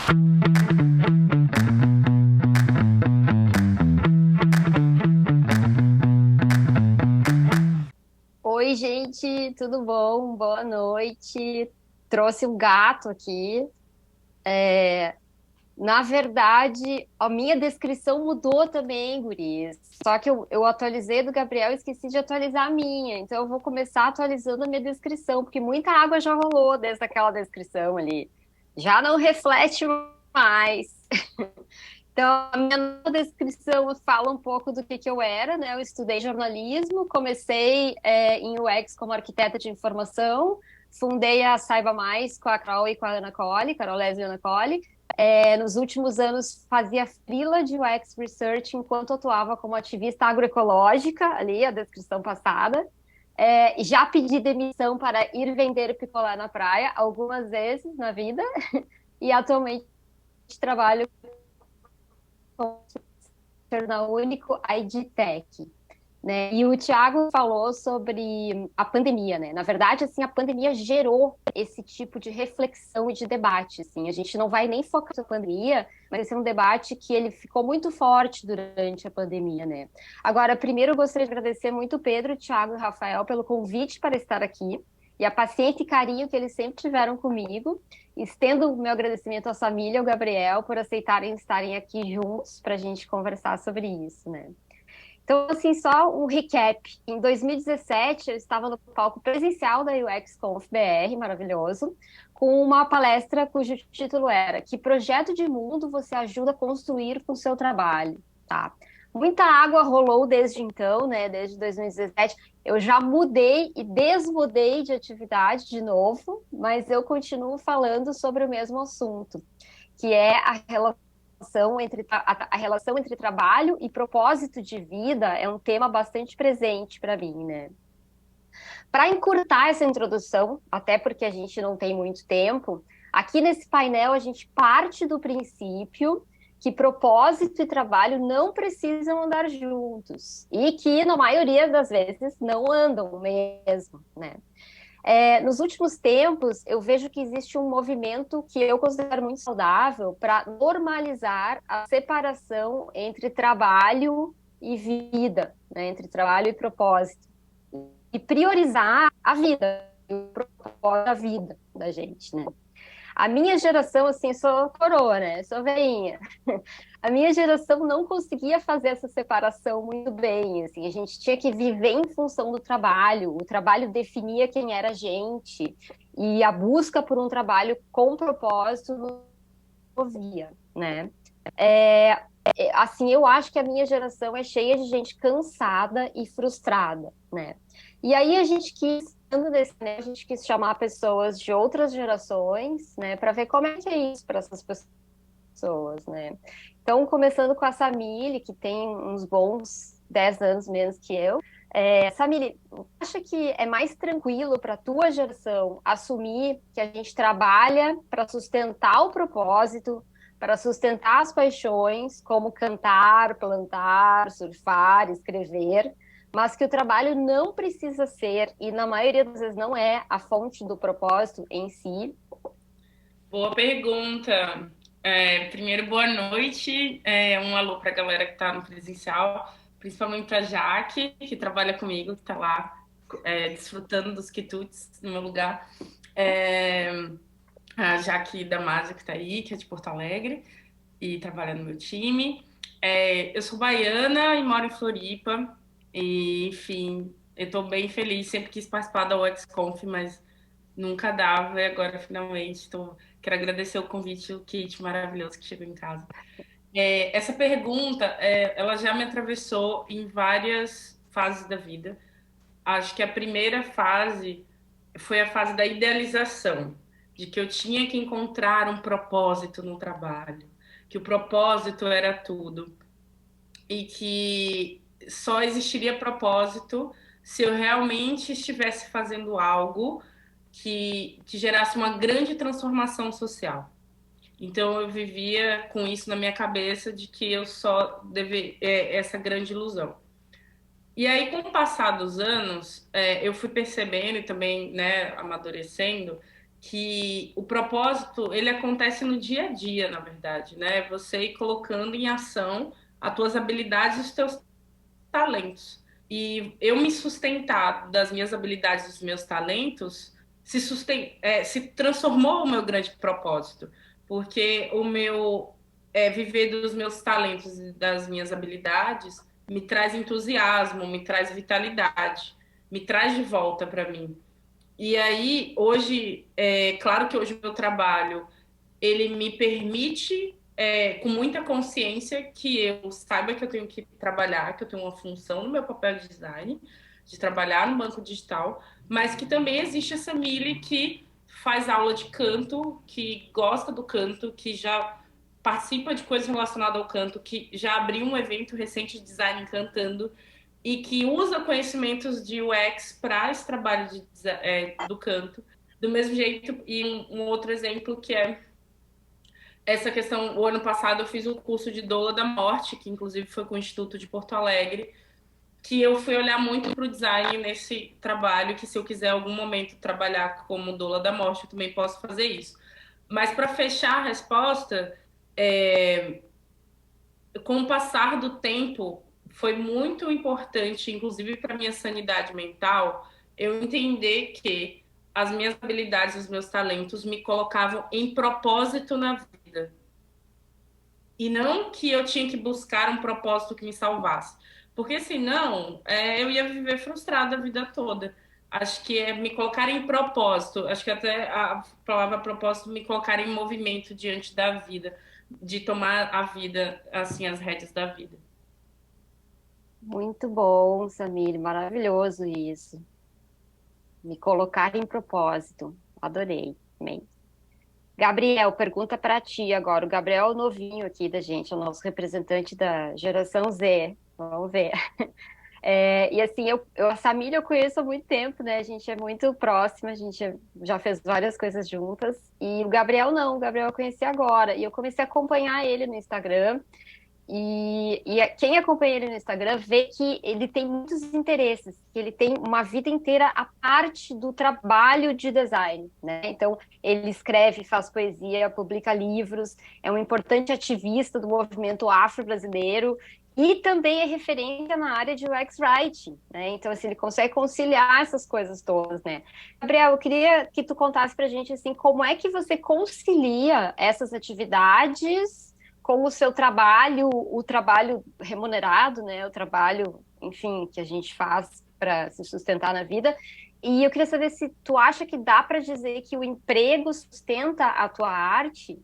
Oi, gente, tudo bom? Boa noite. Trouxe um gato aqui. Na verdade, a minha descrição mudou também, guris. Só que eu atualizei do Gabriel e esqueci de atualizar a minha. Então, eu vou começar atualizando a minha descrição, porque muita água já rolou desde aquela descrição ali. Já não reflete mais. Então, a minha nova descrição fala um pouco do que eu era, né? Eu estudei jornalismo, comecei em UX como arquiteta de informação, fundei a Saiba Mais com a Carol e com a Ana Colli, Carol Leslie e Ana Colli. Nos últimos anos, fazia freela de UX Research enquanto atuava como ativista agroecológica, ali, a descrição passada. Já pedi demissão para ir vender picolé na praia algumas vezes na vida, e atualmente trabalho na Único IDTech, né? E o Thiago falou sobre a pandemia, né? Na verdade, assim, a pandemia gerou esse tipo de reflexão e de debate, assim. A gente não vai nem focar na pandemia, mas esse é um debate que ele ficou muito forte durante a pandemia, né? Agora, primeiro eu gostaria de agradecer muito o Pedro, o Thiago e o Rafael pelo convite para estar aqui e a paciência e carinho que eles sempre tiveram comigo. Estendo o meu agradecimento à família, ao Gabriel, por aceitarem estarem aqui juntos para a gente conversar sobre isso, né? Então, assim, só um recap. Em 2017, eu estava no palco presencial da UX Conf BR, maravilhoso, com uma palestra cujo título era Que projeto de mundo você ajuda a construir com o seu trabalho? Tá. Muita água rolou desde então, né? Desde 2017. Eu já mudei e desmudei de atividade de novo, mas eu continuo falando sobre o mesmo assunto, que é a relação entre trabalho e propósito de vida é um tema bastante presente para mim, né? Para encurtar essa introdução, até porque a gente não tem muito tempo, aqui nesse painel a gente parte do princípio que propósito e trabalho não precisam andar juntos e que, na maioria das vezes, não andam mesmo, né? Nos últimos tempos, eu vejo que existe um movimento que eu considero muito saudável para normalizar a separação entre trabalho e vida, né? Entre trabalho e propósito. E priorizar a vida, o propósito da vida da gente, né? A minha geração, assim, sou coroa, né? Sou veinha. A minha geração não conseguia fazer essa separação muito bem, assim. A gente tinha que viver em função do trabalho. O trabalho definia quem era a gente. E a busca por um trabalho com propósito nos movia, né? É, assim, eu acho que a minha geração é cheia de gente cansada e frustrada, né? E aí a gente quis, né, a gente quis chamar pessoas de outras gerações, né, para ver como é que é isso para essas pessoas, né? Então, começando com a Samile, que tem uns bons 10 anos menos que eu. Samile, acha que é mais tranquilo para a tua geração assumir que a gente trabalha para sustentar o propósito, para sustentar as paixões, como cantar, plantar, surfar, escrever, mas que o trabalho não precisa ser, e na maioria das vezes não é, a fonte do propósito em si? Boa pergunta. Primeiro, boa noite. Um alô para a galera que está no presencial, principalmente para a Jaque, que trabalha comigo, que está lá desfrutando dos quitutes no meu lugar. É, a Jaque Damasio, que está aí, que é de Porto Alegre e trabalha no meu time. Eu sou baiana e moro em Floripa. E, enfim, eu estou bem feliz. Sempre quis participar da UXConf, mas nunca dava, e agora finalmente quero agradecer o convite, o kit maravilhoso que chegou em casa. Essa pergunta, ela já me atravessou em várias fases da vida. Acho que a primeira fase foi a fase da idealização, de que eu tinha que encontrar um propósito no trabalho, que o propósito era tudo e que só existiria propósito se eu realmente estivesse fazendo algo que gerasse uma grande transformação social. Então eu vivia com isso na minha cabeça de que eu só deve essa grande ilusão. E aí, com o passar dos anos, eu fui percebendo e também, né, amadurecendo que o propósito, ele acontece no dia a dia, na verdade, né? Você ir colocando em ação as tuas habilidades e os teus talentos. E eu me sustentar das minhas habilidades e dos meus talentos se transformou o meu grande propósito. Porque o meu viver dos meus talentos e das minhas habilidades me traz entusiasmo, me traz vitalidade, me traz de volta para mim. E aí, hoje, claro que hoje o meu trabalho, ele me permite, com muita consciência, que eu saiba que eu tenho que trabalhar, que eu tenho uma função no meu papel de design, de trabalhar no banco digital, mas que também existe essa Mili que faz aula de canto, que gosta do canto, que já participa de coisas relacionadas ao canto, que já abriu um evento recente de design cantando, e que usa conhecimentos de UX para esse trabalho do canto. Do mesmo jeito, e um outro exemplo que é essa questão, o ano passado eu fiz um curso de doula da morte, que inclusive foi com o Instituto de Porto Alegre, que eu fui olhar muito para o design nesse trabalho, que se eu quiser algum momento trabalhar como doula da morte, eu também posso fazer isso. Mas para fechar a resposta, é, com o passar do tempo, foi muito importante, inclusive para minha sanidade mental, eu entender que as minhas habilidades, os meus talentos me colocavam em propósito na vida. E não que eu tinha que buscar um propósito que me salvasse. Porque senão eu ia viver frustrada a vida toda. Acho que é me colocar em propósito. Acho que até a palavra propósito me colocar em movimento diante da vida, de tomar a vida, assim, as rédeas da vida. Muito bom, Samir, maravilhoso isso. Me colocar em propósito. Adorei. Amém. Gabriel, pergunta para ti agora. O Gabriel é o novinho aqui da gente, é o nosso representante da geração Z. Vamos ver. E assim, a Samília eu conheço há muito tempo, né? A gente é muito próxima, a gente já fez várias coisas juntas. E o Gabriel não, o Gabriel eu conheci agora. E eu comecei a acompanhar ele no Instagram. Quem acompanha ele no Instagram vê que ele tem muitos interesses, que ele tem uma vida inteira à parte do trabalho de design, né? Então, ele escreve, faz poesia, publica livros, é um importante ativista do movimento afro-brasileiro e também é referência na área de UX Writing, né? Então, assim, ele consegue conciliar essas coisas todas, né? Gabriel, eu queria que tu contasse pra gente, assim, como é que você concilia essas atividades com o seu trabalho, o trabalho remunerado, né? O trabalho, enfim, que a gente faz para se sustentar na vida. E eu queria saber se tu acha que dá para dizer que o emprego sustenta a tua arte?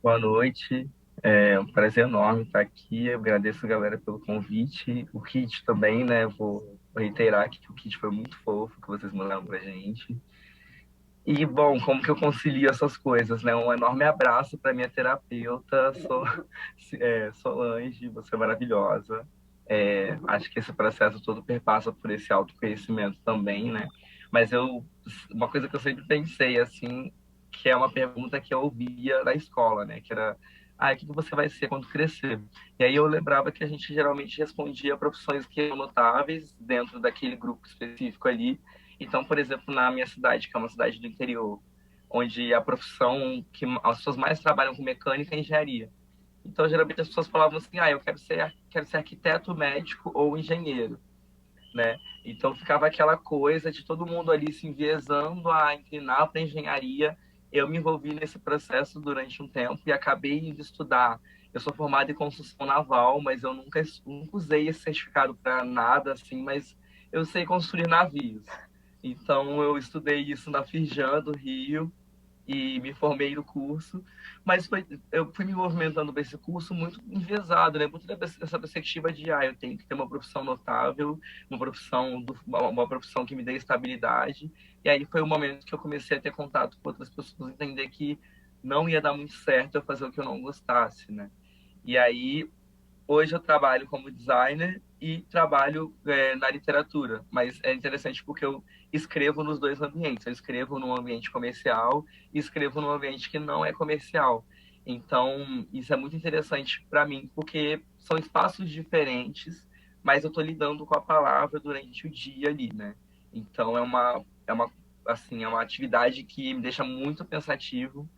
Boa noite, é um prazer enorme estar aqui. Eu agradeço a galera pelo convite. O Kit também, né? Vou reiterar que o Kit foi muito fofo que vocês mandaram pra gente. E, bom, como que eu concilio essas coisas, né? Um enorme abraço para minha terapeuta, Solange, você é maravilhosa. Acho que esse processo todo perpassa por esse autoconhecimento também, né? Mas uma coisa que eu sempre pensei, assim, que é uma pergunta que eu ouvia na escola, né? Que era, o que você vai ser quando crescer? E aí eu lembrava que a gente geralmente respondia profissões que eram notáveis dentro daquele grupo específico ali. Então, por exemplo, na minha cidade, que é uma cidade do interior, onde a profissão que as pessoas mais trabalham com mecânica é engenharia. Então, geralmente as pessoas falavam assim: eu quero ser arquiteto, médico ou engenheiro, né? Então, ficava aquela coisa de todo mundo ali se enviesando a inclinar para engenharia. Eu me envolvi nesse processo durante um tempo e acabei indo estudar. Eu sou formado em construção naval, mas eu nunca usei esse certificado para nada, assim, mas eu sei construir navios. Então, eu estudei isso na Firjan do Rio e me formei no curso, mas eu fui me movimentando para esse curso muito enviesado, né? Muito dessa perspectiva de, eu tenho que ter uma profissão notável, uma profissão que me dê estabilidade. E aí foi o momento que eu comecei a ter contato com outras pessoas, entender que não ia dar muito certo eu fazer o que eu não gostasse, né? E aí hoje eu trabalho como designer e trabalho na literatura, mas é interessante porque eu escrevo nos dois ambientes. Eu escrevo num ambiente comercial e escrevo num ambiente que não é comercial. Então, isso é muito interessante para mim, porque são espaços diferentes, mas eu estou lidando com a palavra durante o dia ali, né? Então, é uma assim, é uma atividade que me deixa muito pensativo,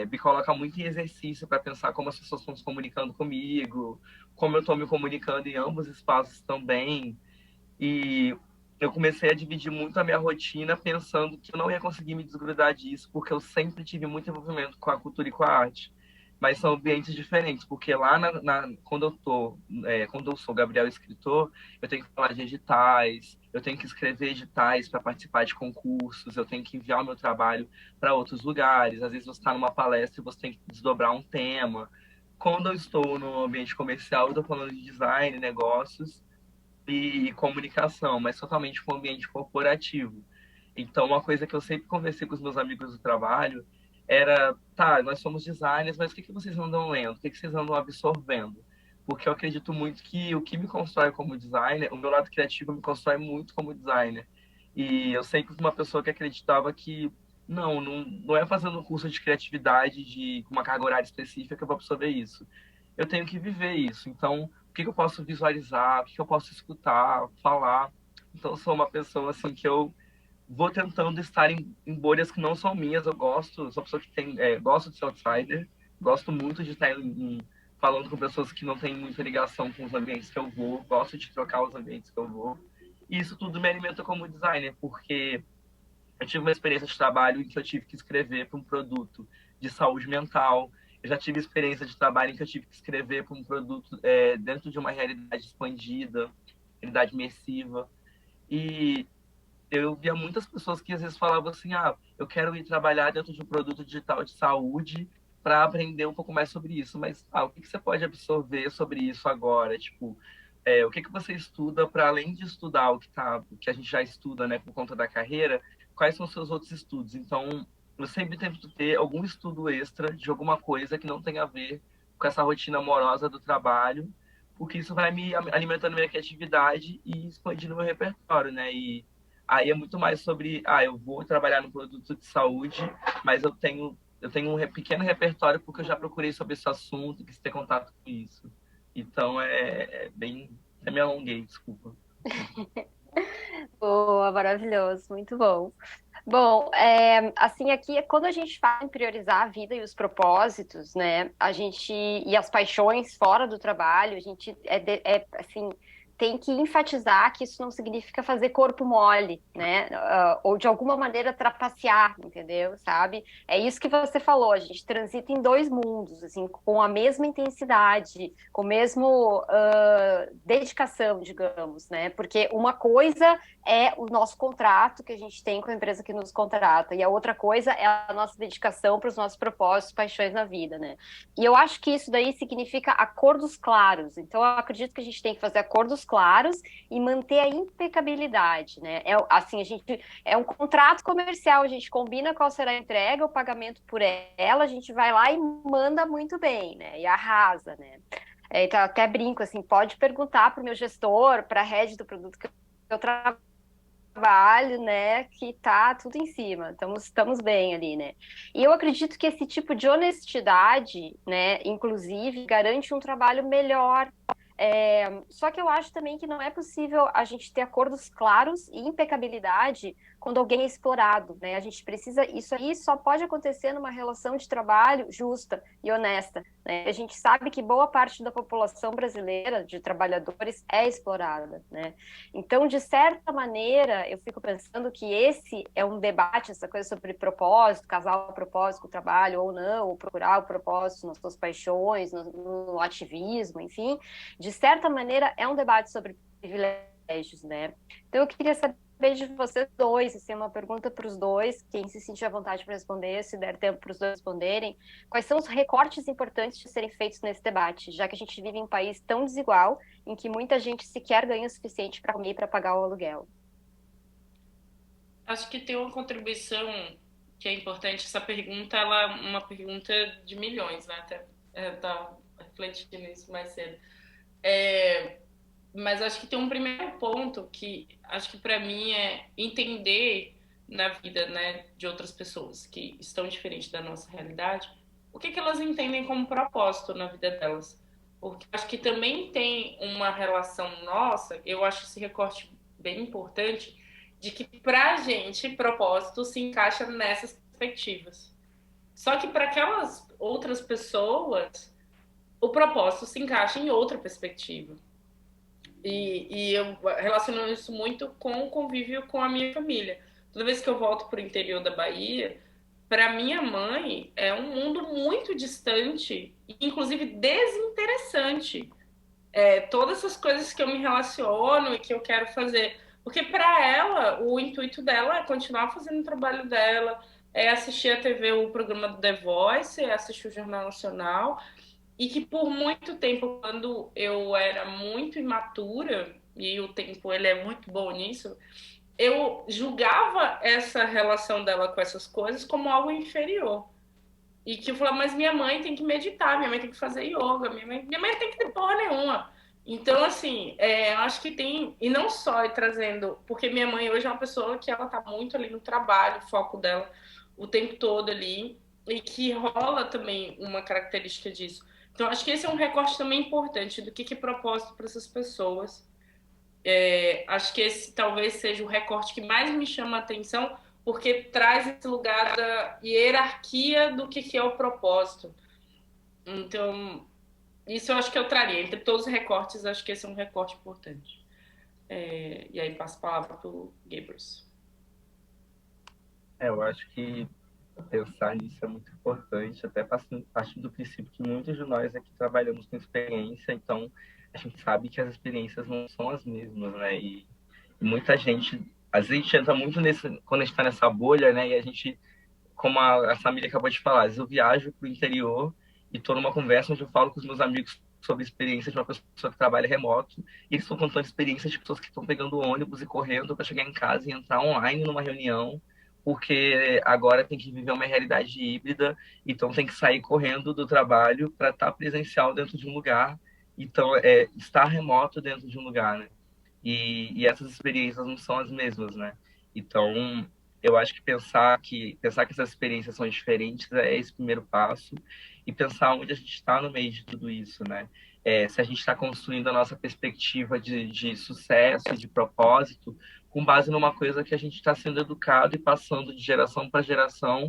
me coloca muito em exercício para pensar como as pessoas estão se comunicando comigo, como eu estou me comunicando em ambos os espaços também. E eu comecei a dividir muito a minha rotina pensando que eu não ia conseguir me desgrudar disso, porque eu sempre tive muito envolvimento com a cultura e com a arte. Mas são ambientes diferentes, porque lá quando eu sou Gabriel escritor, eu tenho que falar de editais, eu tenho que escrever editais para participar de concursos, eu tenho que enviar o meu trabalho para outros lugares. Às vezes você está numa palestra e você tem que desdobrar um tema. Quando eu estou no ambiente comercial, eu estou falando de design, negócios, e comunicação, mas totalmente com o ambiente corporativo. Então, uma coisa que eu sempre conversei com os meus amigos do trabalho era, tá, nós somos designers, mas o que que vocês andam lendo? O que que vocês andam absorvendo? Porque eu acredito muito que o que me constrói como designer, o meu lado criativo me constrói muito como designer. E eu sempre fui uma pessoa que acreditava que não é fazendo um curso de criatividade de uma carga horária específica que eu vou absorver isso. Eu tenho que viver isso. Então, o que que eu posso visualizar, o que que eu posso escutar, falar. Então, eu sou uma pessoa assim que eu vou tentando estar em bolhas que não são minhas. Eu gosto, sou uma pessoa que gosto de ser outsider, gosto muito de estar falando com pessoas que não têm muita ligação com os ambientes que eu vou, gosto de trocar os ambientes que eu vou. E isso tudo me alimenta como designer, porque eu tive uma experiência de trabalho em que eu tive que escrever para um produto de saúde mental. Eu já tive experiência de trabalho em que eu tive que escrever para um produto dentro de uma realidade expandida, realidade imersiva. E eu via muitas pessoas que às vezes falavam assim: ah, eu quero ir trabalhar dentro de um produto digital de saúde para aprender um pouco mais sobre isso. Mas o que que você pode absorver sobre isso agora? Tipo, o que que você estuda para além de estudar o que a gente já estuda, né, por conta da carreira? Quais são os seus outros estudos? Então, eu sempre tento ter algum estudo extra de alguma coisa que não tenha a ver com essa rotina amorosa do trabalho, porque isso vai me alimentando minha criatividade e expandindo meu repertório, né? E aí é muito mais sobre, eu vou trabalhar no produto de saúde, mas eu tenho um pequeno repertório porque eu já procurei sobre esse assunto, quis ter contato com isso. Então me alonguei, desculpa. Boa, maravilhoso, muito bom. Bom, assim, aqui, quando a gente fala em priorizar a vida e os propósitos, né, a gente, e as paixões fora do trabalho, a gente, assim, tem que enfatizar que isso não significa fazer corpo mole, né, ou de alguma maneira trapacear, entendeu, sabe? É isso que você falou, a gente transita em dois mundos, assim, com a mesma intensidade, com o mesmo dedicação, digamos, né, porque uma coisa é o nosso contrato que a gente tem com a empresa que nos contrata. E a outra coisa é a nossa dedicação para os nossos propósitos, paixões na vida, né? E eu acho que isso daí significa acordos claros. Então, eu acredito que a gente tem que fazer acordos claros e manter a impecabilidade, né? Assim, a gente é um contrato comercial, a gente combina qual será a entrega, o pagamento por ela, a gente vai lá e manda muito bem, né? E arrasa, né? Então, até brinco assim, pode perguntar para o meu gestor, para a head do produto que eu trabalho, né, que tá tudo em cima, estamos bem ali, né? E eu acredito que esse tipo de honestidade, né, inclusive, garante um trabalho melhor. Só que eu acho também que não é possível a gente ter acordos claros e impecabilidade quando alguém é explorado, né? A gente precisa, isso aí só pode acontecer numa relação de trabalho justa e honesta, né? A gente sabe que boa parte da população brasileira de trabalhadores é explorada, né? Então, de certa maneira, eu fico pensando que esse é um debate, essa coisa sobre propósito, casar o propósito com o trabalho ou não, ou procurar o propósito nas suas paixões, no ativismo, enfim, de certa maneira é um debate sobre privilégios, né? Então, eu queria saber de vocês dois, assim, uma pergunta para os dois, quem se sentir à vontade para responder, se der tempo para os dois responderem, quais são os recortes importantes de serem feitos nesse debate, já que a gente vive em um país tão desigual, em que muita gente sequer ganha o suficiente para comer e para pagar o aluguel? Acho que tem uma contribuição que é importante. Essa pergunta, ela é uma pergunta de milhões, né? Até tá refletindo isso mais cedo. Mas acho que tem um primeiro ponto que acho que para mim é entender na vida, né, de outras pessoas que estão diferentes da nossa realidade, o que que elas entendem como propósito na vida delas. Porque acho que também tem uma relação nossa, eu acho esse recorte bem importante, de que para a gente propósito se encaixa nessas perspectivas. Só que para aquelas outras pessoas, o propósito se encaixa em outra perspectiva. E eu relaciono isso muito com o convívio com a minha família. Toda vez que eu volto para o interior da Bahia, para minha mãe é um mundo muito distante, inclusive desinteressante. Todas essas coisas que eu me relaciono e que eu quero fazer. Porque para ela, o intuito dela é continuar fazendo o trabalho dela, é assistir a TV, o programa do The Voice, é assistir o Jornal Nacional. E que por muito tempo, quando eu era muito imatura, e o tempo ele é muito bom nisso, eu julgava essa relação dela com essas coisas como algo inferior. E que eu falava, mas minha mãe tem que meditar, minha mãe tem que fazer yoga, minha mãe tem que ter porra nenhuma. Então, assim, acho que tem, e não só trazendo, porque minha mãe hoje é uma pessoa que ela tá muito ali no trabalho, o foco dela o tempo todo ali, e que rola também uma característica disso. Então, acho que esse é um recorte também importante do que é propósito para essas pessoas. Acho que esse talvez seja o recorte que mais me chama a atenção, porque traz esse lugar da hierarquia do que é o propósito. Então, isso eu acho que eu traria. Entre todos os recortes, acho que esse é um recorte importante. E aí passo a palavra para o Gabriels. Eu acho que pensar nisso é muito importante, até partindo do princípio que muitos de nós aqui trabalhamos com experiência, então a gente sabe que as experiências não são as mesmas, né? E muita gente, às vezes a gente entra muito quando a gente está nessa bolha, né? E a gente, como a família acabou de falar, às vezes eu viajo para o interior e estou numa conversa onde eu falo com os meus amigos sobre experiências de uma pessoa que trabalha remoto, e eles estão contando experiências de pessoas que estão pegando ônibus e correndo para chegar em casa e entrar online numa reunião, porque agora tem que viver uma realidade híbrida, então tem que sair correndo do trabalho para estar presencial dentro de um lugar, então estar remoto dentro de um lugar, né? E essas experiências não são as mesmas, né? Então, eu acho que pensar que essas experiências são diferentes é esse primeiro passo, e pensar onde a gente está no meio de tudo isso, né? Se a gente está construindo a nossa perspectiva de sucesso, de propósito, com base numa coisa que a gente está sendo educado e passando de geração para geração,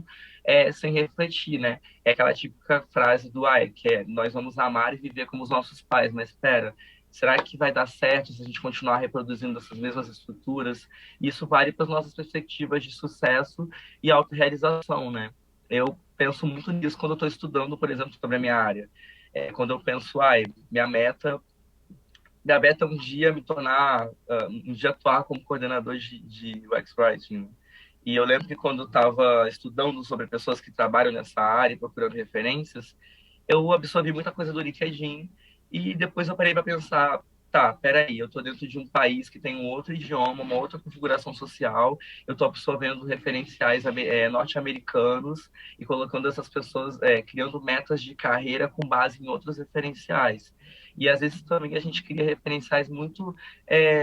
sem refletir, né? É aquela típica frase do que nós vamos amar e viver como os nossos pais, mas espera, será que vai dar certo se a gente continuar reproduzindo essas mesmas estruturas? Isso vale para as nossas perspectivas de sucesso e autorrealização, né? Eu penso muito nisso quando eu estou estudando, por exemplo, sobre a minha área. Quando eu penso, minha meta é um dia me tornar, um dia atuar como coordenador de UX Writing. E eu lembro que quando eu estava estudando sobre pessoas que trabalham nessa área, procurando referências, eu absorvi muita coisa do LinkedIn e depois eu parei para pensar, tá, peraí, eu estou dentro de um país que tem um outro idioma, uma outra configuração social, eu estou absorvendo referenciais norte-americanos e colocando essas pessoas, criando metas de carreira com base em outros referenciais. E às vezes também a gente cria referenciais muito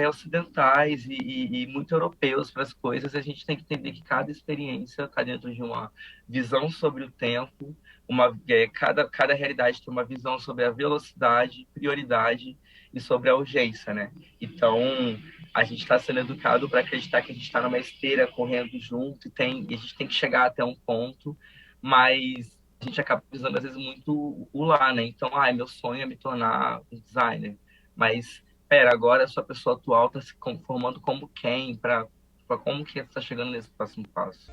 ocidentais e muito europeus para as coisas, e a gente tem que entender que cada experiência está dentro de uma visão sobre o tempo, cada realidade tem uma visão sobre a velocidade, prioridade e sobre a urgência, né? Então, a gente está sendo educado para acreditar que a gente está numa esteira correndo junto e a gente tem que chegar até um ponto, mas a gente acaba visando às vezes muito o lá, né? Então, meu sonho é me tornar um designer, mas pera, agora a sua pessoa atual está se conformando como quem para como que está chegando nesse próximo passo?